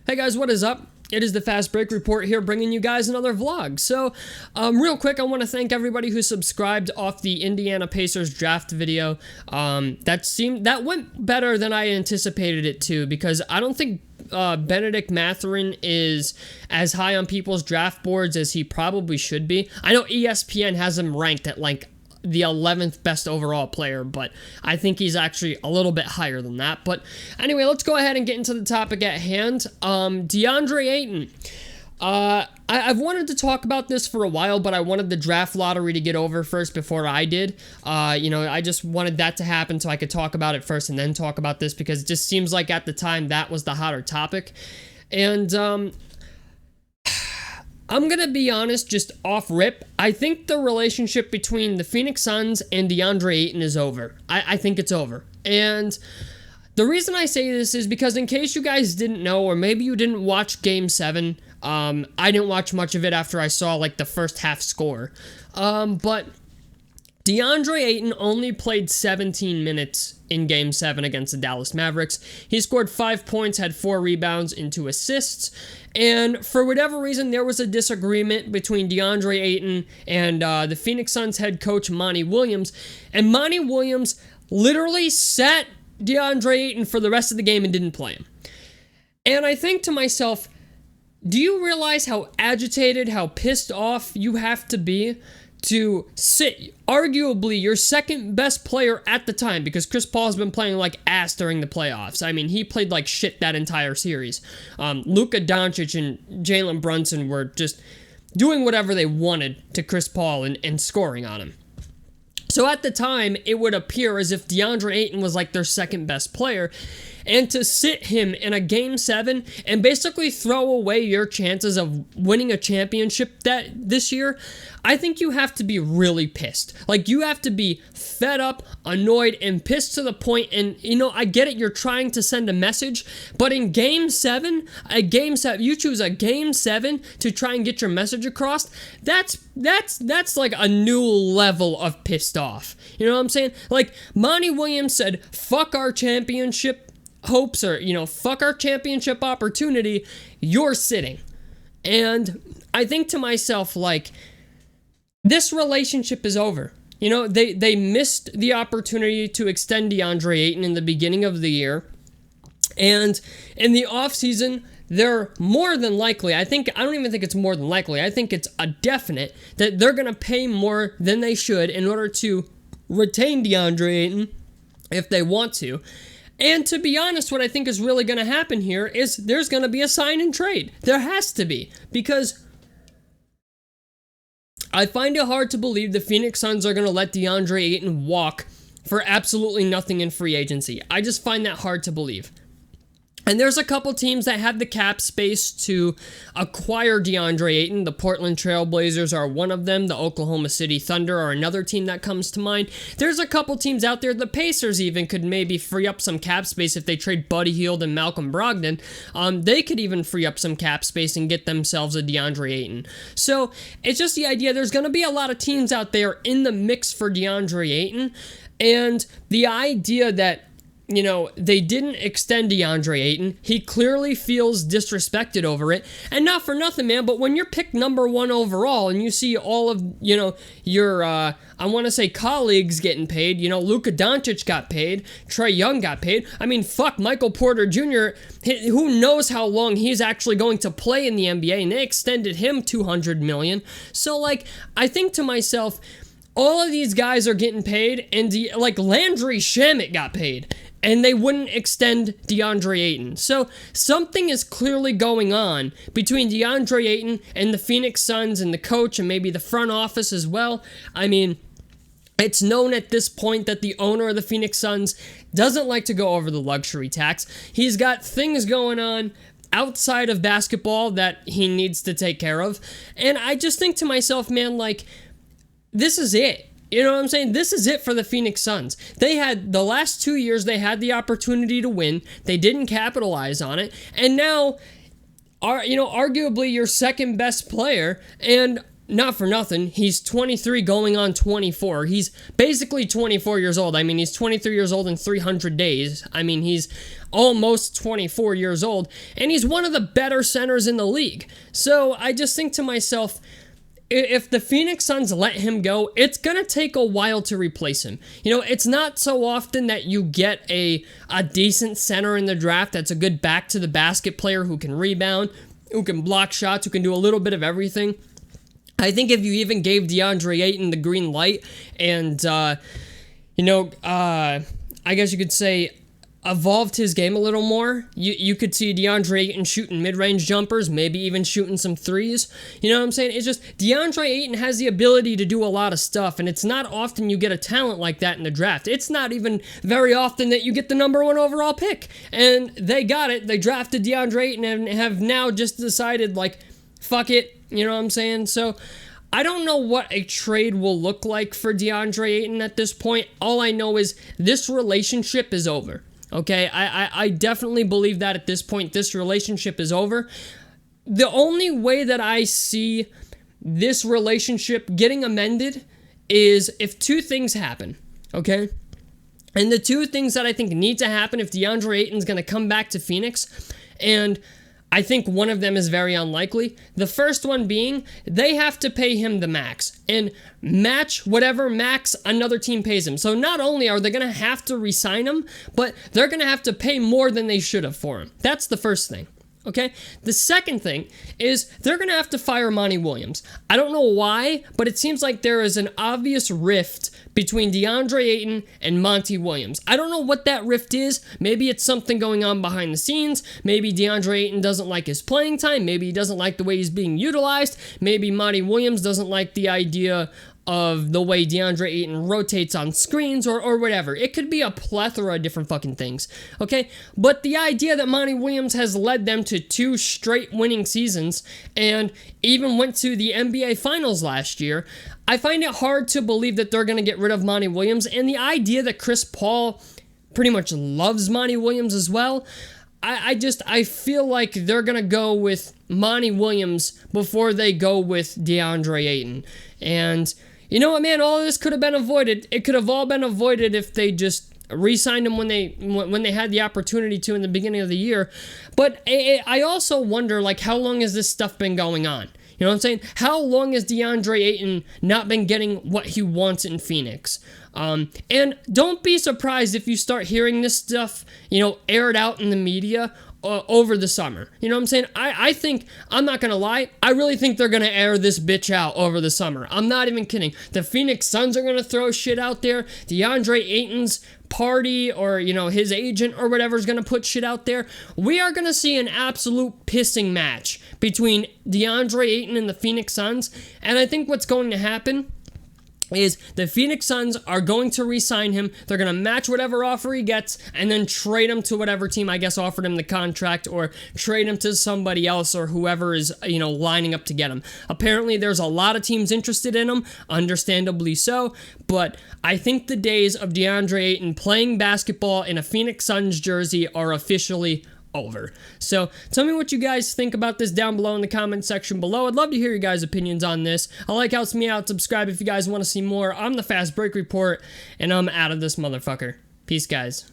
Hey guys, what is up? It is the Fast Break Report here, bringing you guys another vlog. So, real quick, I want to thank everybody who subscribed off the Indiana Pacers draft video. That went better than I anticipated it to, because I don't think Benedict Mathurin is as high on people's draft boards as he probably should be. I know ESPN has him ranked at like the 11th best overall player, but I think he's actually a little bit higher than that. But anyway, let's go ahead and get into the topic at hand. Deandre Ayton. I've wanted to talk about this for a while, but I wanted the draft lottery to get over first before I did. I just wanted that to happen so I could talk about it first and then talk about this, because it just seems like at the time that was the hotter topic. And I'm going to be honest, just off rip, I think the relationship between the Phoenix Suns and Deandre Ayton is over. I think it's over. And the reason I say this is because, in case you guys didn't know, or maybe you didn't watch Game 7, I didn't watch much of it after I saw like the first half score. But Deandre Ayton only played 17 minutes in Game 7 against the Dallas Mavericks. He scored 5 points, had 4 rebounds, and 2 assists. And for whatever reason, there was a disagreement between Deandre Ayton and the Phoenix Suns head coach, Monty Williams. And Monty Williams literally sat Deandre Ayton for the rest of the game and didn't play him. And I think to myself, do you realize how agitated, how pissed off you have to be to sit arguably your second best player at the time, because Chris Paul's been playing like ass during the playoffs. I mean, he played like shit that entire series. Luka Doncic and Jalen Brunson were just doing whatever they wanted to Chris Paul and scoring on him. So at the time, it would appear as if Deandre Ayton was like their second best player. And to sit him in a Game 7 and basically throw away your chances of winning a championship this year, I think you have to be really pissed. Like, you have to be fed up, annoyed, and pissed to the point. And, I get it, you're trying to send a message, but in Game 7, you choose a Game 7 to try and get your message across. That's like a new level of pissed off. You know what I'm saying? Like, Monty Williams said, fuck our championship hopes, or fuck our championship opportunity, you're sitting. And I think to myself, like, this relationship is over. They missed the opportunity to extend Deandre Ayton in the beginning of the year, and in the offseason, they're more than likely, I don't even think it's more than likely, I think it's a definite that they're going to pay more than they should in order to retain Deandre Ayton if they want to. And to be honest, what I think is really going to happen here is there's going to be a sign and trade. There has to be, because I find it hard to believe the Phoenix Suns are going to let Deandre Ayton walk for absolutely nothing in free agency. I just find that hard to believe. And there's a couple teams that have the cap space to acquire Deandre Ayton. The Portland Trail Blazers are one of them. The Oklahoma City Thunder are another team that comes to mind. There's a couple teams out there. The Pacers even could maybe free up some cap space if they trade Buddy Hield and Malcolm Brogdon. They could even free up some cap space and get themselves a Deandre Ayton. So it's just the idea. There's going to be a lot of teams out there in the mix for Deandre Ayton. And the idea that they didn't extend Deandre Ayton. He clearly feels disrespected over it. And not for nothing, man, but when you're picked number 1 overall and you see all of, your, I want to say colleagues getting paid, Luka Doncic got paid, Trae Young got paid. I mean, fuck, Michael Porter Jr., who knows how long he's actually going to play in the NBA, and they extended him $200 million. So, like, I think to myself, all of these guys are getting paid, and like Landry Shamet got paid, and they wouldn't extend Deandre Ayton. So something is clearly going on between Deandre Ayton and the Phoenix Suns and the coach and maybe the front office as well. I mean, it's known at this point that the owner of the Phoenix Suns doesn't like to go over the luxury tax. He's got things going on outside of basketball that he needs to take care of. And I just think to myself, man, like, this is it. You know what I'm saying? This is it for the Phoenix Suns. They had, the last 2 years, they had the opportunity to win. They didn't capitalize on it. And now, arguably your second best player, and not for nothing, he's 23 going on 24. He's basically 24 years old. I mean, he's 23 years old in 300 days. I mean, he's almost 24 years old, and he's one of the better centers in the league. So I just think to myself, if the Phoenix Suns let him go, it's going to take a while to replace him. You know, it's not so often that you get a decent center in the draft that's a good back-to-the-basket player who can rebound, who can block shots, who can do a little bit of everything. I think if you even gave Deandre Ayton the green light and, I guess you could say evolved his game a little more, you could see Deandre Ayton shooting mid-range jumpers, maybe even shooting some threes. You know what I'm saying? It's just Deandre Ayton has the ability to do a lot of stuff, and it's not often you get a talent like that in the draft. It's not even very often that you get the number 1 overall pick, and they got it. They drafted Deandre Ayton and have now just decided, like, fuck it. You know what I'm saying? So I don't know what a trade will look like for Deandre Ayton at this point. All I know is this relationship is over. Okay, I definitely believe that at this point, this relationship is over. The only way that I see this relationship getting amended is if 2 things happen, okay? And the 2 things that I think need to happen if Deandre Ayton's going to come back to Phoenix, and I think one of them is very unlikely. The first one being, they have to pay him the max and match whatever max another team pays him. So not only are they going to have to re-sign him, but they're going to have to pay more than they should have for him. That's the first thing. Okay? The second thing is they're going to have to fire Monty Williams. I don't know why, but it seems like there is an obvious rift between Deandre Ayton and Monty Williams. I don't know what that rift is. Maybe it's something going on behind the scenes. Maybe Deandre Ayton doesn't like his playing time. Maybe he doesn't like the way he's being utilized. Maybe Monty Williams doesn't like the idea of the way Deandre Ayton rotates on screens or whatever. It could be a plethora of different fucking things, okay? But the idea that Monty Williams has led them to 2 straight winning seasons and even went to the NBA Finals last year, I find it hard to believe that they're going to get rid of Monty Williams. And the idea that Chris Paul pretty much loves Monty Williams as well, I feel like they're going to go with Monty Williams before they go with Deandre Ayton. And you know what, man? All of this could have been avoided. It could have all been avoided if they just re-signed him when they had the opportunity to in the beginning of the year. But I also wonder, like, how long has this stuff been going on? You know what I'm saying? How long has Deandre Ayton not been getting what he wants in Phoenix? And don't be surprised if you start hearing this stuff, aired out in the media over the summer. You know what I'm saying? I think, I'm not going to lie, I really think they're going to air this bitch out over the summer. I'm not even kidding. The Phoenix Suns are going to throw shit out there. DeAndre Ayton's party or, his agent or whatever is going to put shit out there. We are going to see an absolute pissing match between DeAndre Ayton and the Phoenix Suns. And I think what's going to happen is the Phoenix Suns are going to re-sign him. They're going to match whatever offer he gets and then trade him to whatever team, I guess, offered him the contract, or trade him to somebody else or whoever is, lining up to get him. Apparently, there's a lot of teams interested in him, understandably so, but I think the days of DeAndre Ayton playing basketball in a Phoenix Suns jersey are officially over. So tell me what you guys think about this down below in the comment section below. I'd love to hear your guys' opinions on this. Helps me out. Subscribe if you guys want to see more. I'm the Fast Break Report, and I'm out of this motherfucker. Peace, guys.